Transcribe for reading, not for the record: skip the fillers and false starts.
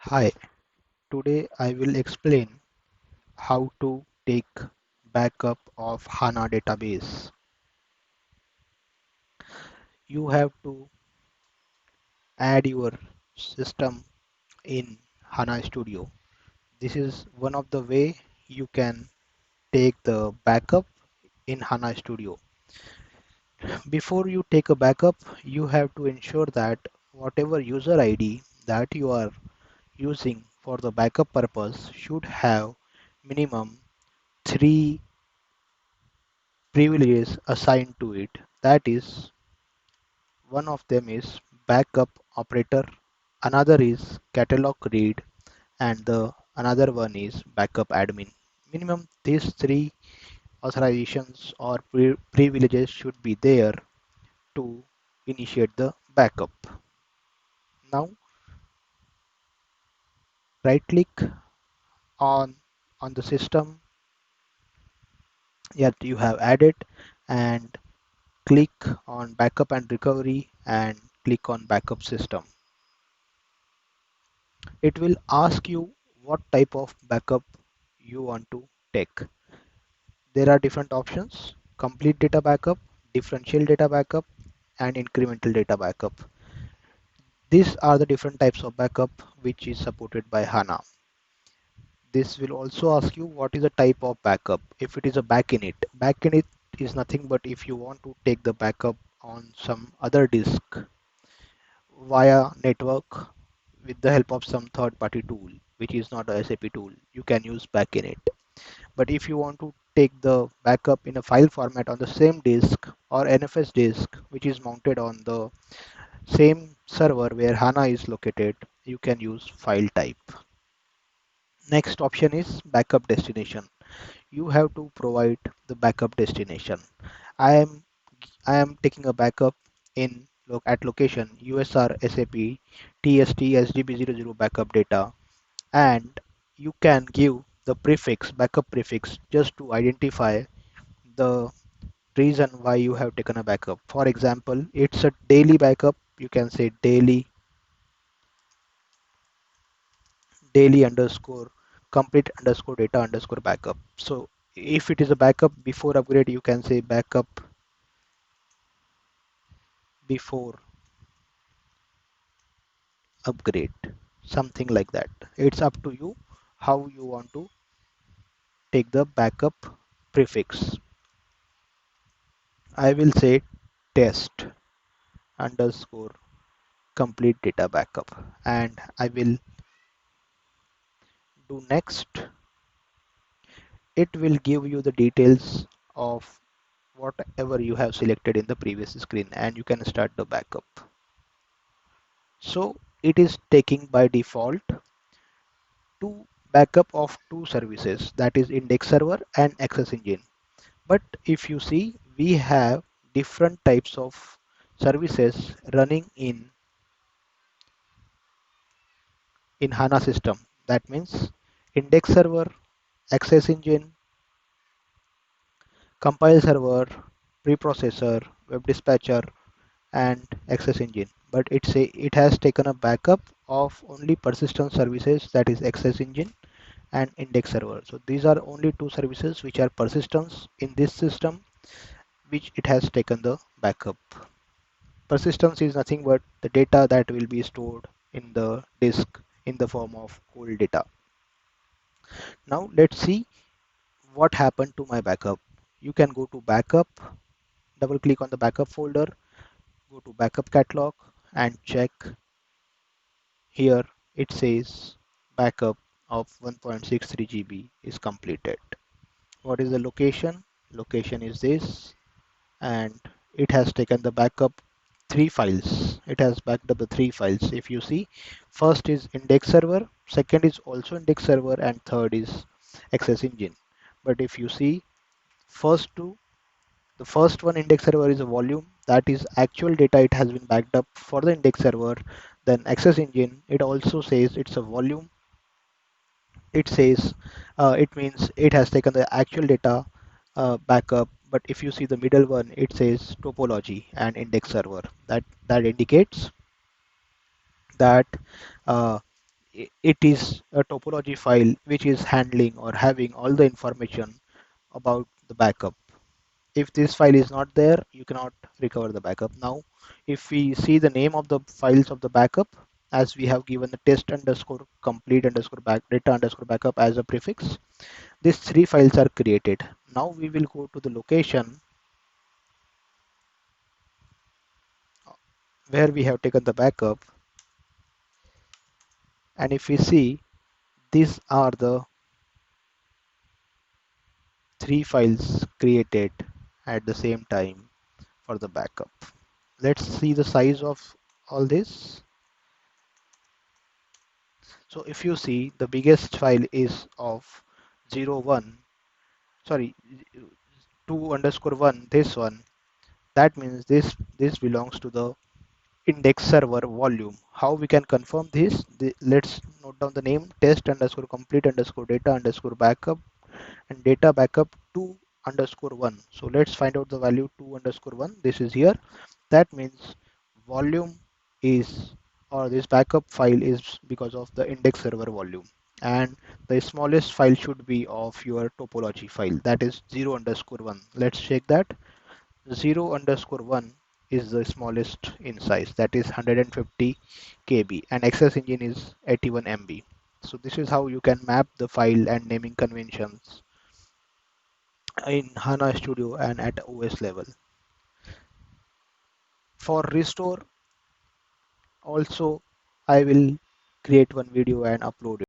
Hi, today I will explain how to take backup of HANA database. You have to add your system in HANA Studio. This is one of the way you can take the backup in HANA Studio. Before you take a backup, you have to ensure that whatever user ID that you are using for the backup purpose should have minimum three privileges assigned to it. That is, one of them is backup operator, another is catalog read, and the another one is backup admin. Minimum these three authorizations or privileges should be there to initiate the backup. Now right click on the system that you have added and click on backup and recovery and click on backup system. It will ask you what type of backup you want to take. There are different options: complete data backup, differential data backup, and incremental data backup. These are the different types of backup which is supported by HANA. This will also ask you what is the type of backup. If it is a back in it is nothing but if you want to take the backup on some other disk via network with the help of some third party tool, which is not a SAP tool, you can use back in it. But if you want to take the backup in a file format on the same disk or NFS disk, which is mounted on the same server where HANA is located, you can use file type. Next option is backup destination. You have to provide the backup destination. I am I am taking a backup in at location USR SAP TST SGB00 backup data, and you can give the prefix backup prefix just to identify the reason why you have taken a backup. For example, it's a daily backup, you can say daily underscore complete underscore data underscore backup. So if it is a backup before upgrade, you can say backup before upgrade, something like that. It's up to you how you want to take the backup prefix. I will say test underscore complete data backup, and I will do next. It will give you the details of whatever you have selected in the previous screen, and you can start the backup. So it is taking by default two backup of two services, that is index server and access engine. But if you see, we have different types of services running in HANA system. That means index server, access engine, compile server, preprocessor, web dispatcher, and access engine. But it has taken a backup of only persistent services, that is access engine and index server. So these are only two services which are persistence in this system, which it has taken the backup. Persistence is nothing but the data that will be stored in the disk in the form of cold data. Now let's see what happened to my backup. You can go to backup, double click on the backup folder, go to backup catalog and check. Here it says backup of 1.63 GB is completed. What is the location? Location is this, and it has taken the backup three files. It has backed up the three files. If you see, first is index server, second is also index server, and third is access engine. But if you see, first two, the first one index server is a volume, that is actual data it has been backed up for the index server. Then access engine, it also says it's a volume. It says it means it has taken the actual data backup. But if you see the middle one, it says topology and index server. That indicates that uh, it is a topology file which is handling or having all the information about the backup. If this file is not there, you cannot recover the backup. Now, if we see the name of the files of the backup, as we have given the test underscore complete underscore back data underscore backup as a prefix, these three files are created. Now we will go to the location where we have taken the backup, and if we see, these are the three files created at the same time for the backup. Let's see the size of all this. So if you see, the biggest file is of 01, sorry, 2 underscore 1, this one. That means this belongs to the index server volume. How we can confirm this? Let's note down the name, test underscore complete underscore data underscore backup and data backup 2 underscore 1. So let's find out the value 2 underscore 1. This is here. That means volume is, or this backup file is because of the index server volume, and the smallest file should be of your topology file, that is 0 underscore 1. Let's check that. 0 underscore 1 is the smallest in size, that is 150 KB, and access engine is 81 MB. So this is how you can map the file and naming conventions in HANA Studio and at OS level. For restore also, I will create one video and upload it.